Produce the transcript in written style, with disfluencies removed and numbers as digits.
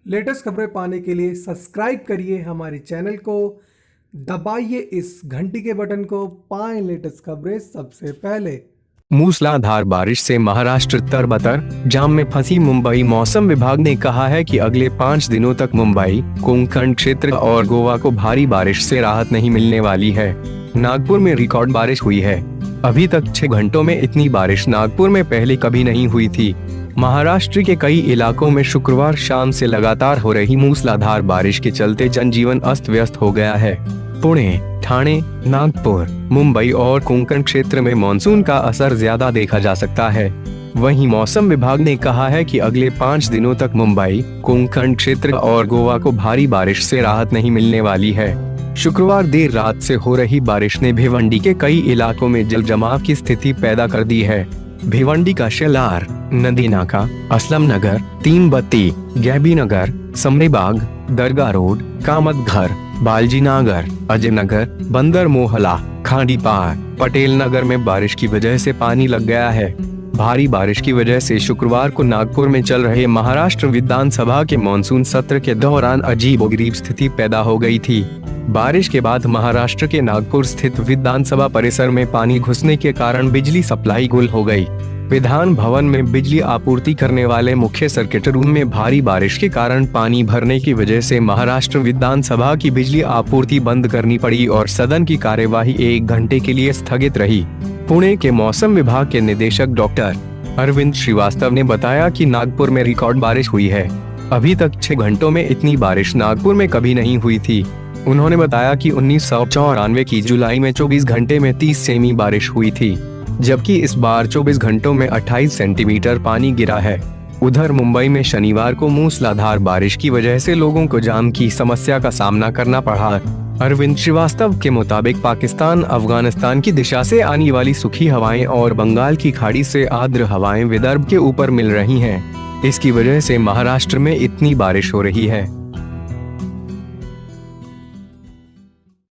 Latest खबरें पाने के लिए सब्सक्राइब करिए हमारे चैनल को, दबाइए इस घंटी के बटन को, पाएं लेटेस्ट खबरें सबसे पहले। मूसलाधार बारिश से महाराष्ट्र तरबतर, जाम में फंसी मुंबई। मौसम विभाग ने कहा है कि अगले 5 दिनों तक मुंबई, कोंकण क्षेत्र और गोवा को भारी बारिश से राहत नहीं मिलने वाली है। नागपुर में रिकॉर्ड बारिश हुई है। अभी तक 6 घंटों में इतनी बारिश नागपुर में पहले कभी नहीं हुई थी। महाराष्ट्र के कई इलाकों में शुक्रवार शाम से लगातार हो रही मूसलाधार बारिश के चलते जनजीवन अस्त व्यस्त हो गया है। पुणे, ठाणे, नागपुर, मुंबई और कोंकण क्षेत्र में मानसून का असर ज्यादा देखा जा सकता है। वहीं मौसम विभाग ने कहा है कि अगले 5 दिनों तक मुंबई, कोंकण क्षेत्र और गोवा को भारी बारिश से राहत नहीं मिलने वाली है। शुक्रवार देर रात से हो रही बारिश ने भिवंडी के कई इलाकों में जल जमाव की स्थिति पैदा कर दी है। भिवंडी का शेलार, नदी नाका, असलम नगर, तीन बत्ती, गैबी नगर, समरीबाग, दरगाह रोड, कामत घर, बालजी नगर, अजय नगर, बंदर मोहल्ला, खांडीपार, पटेल नगर में बारिश की वजह से पानी लग गया है। भारी बारिश की वजह से शुक्रवार को नागपुर में चल रहे महाराष्ट्र विधानसभा के मानसून सत्र के दौरान अजीबोगरीब स्थिति पैदा हो गई थी। बारिश के बाद महाराष्ट्र के नागपुर स्थित विधानसभा परिसर में पानी घुसने के कारण बिजली सप्लाई गुल हो गई। विधान भवन में बिजली आपूर्ति करने वाले मुख्य सर्किट रूम में भारी बारिश के कारण पानी भरने की वजह से महाराष्ट्र विधानसभा की बिजली आपूर्ति बंद करनी पड़ी और सदन की कार्यवाही 1 घंटे के लिए स्थगित रही। पुणे के मौसम विभाग के निदेशक डॉक्टर अरविंद श्रीवास्तव ने बताया कि नागपुर में रिकॉर्ड बारिश हुई है। अभी तक 6 घंटों में इतनी बारिश नागपुर में कभी नहीं हुई थी। उन्होंने बताया कि 1994 की जुलाई में 24 घंटे में 30 सेमी बारिश हुई थी, जबकि इस बार 24 घंटों में 28 सेंटीमीटर पानी गिरा है। उधर मुंबई में शनिवार को मूसलाधार बारिश की वजह से लोगों को जाम की समस्या का सामना करना पड़ा। अरविंद श्रीवास्तव के मुताबिक पाकिस्तान अफगानिस्तान की दिशा से आने वाली सूखी हवाएं और बंगाल की खाड़ी से आर्द्र हवाएं विदर्भ के ऊपर मिल रही हैं। इसकी वजह से महाराष्ट्र में इतनी बारिश हो रही है।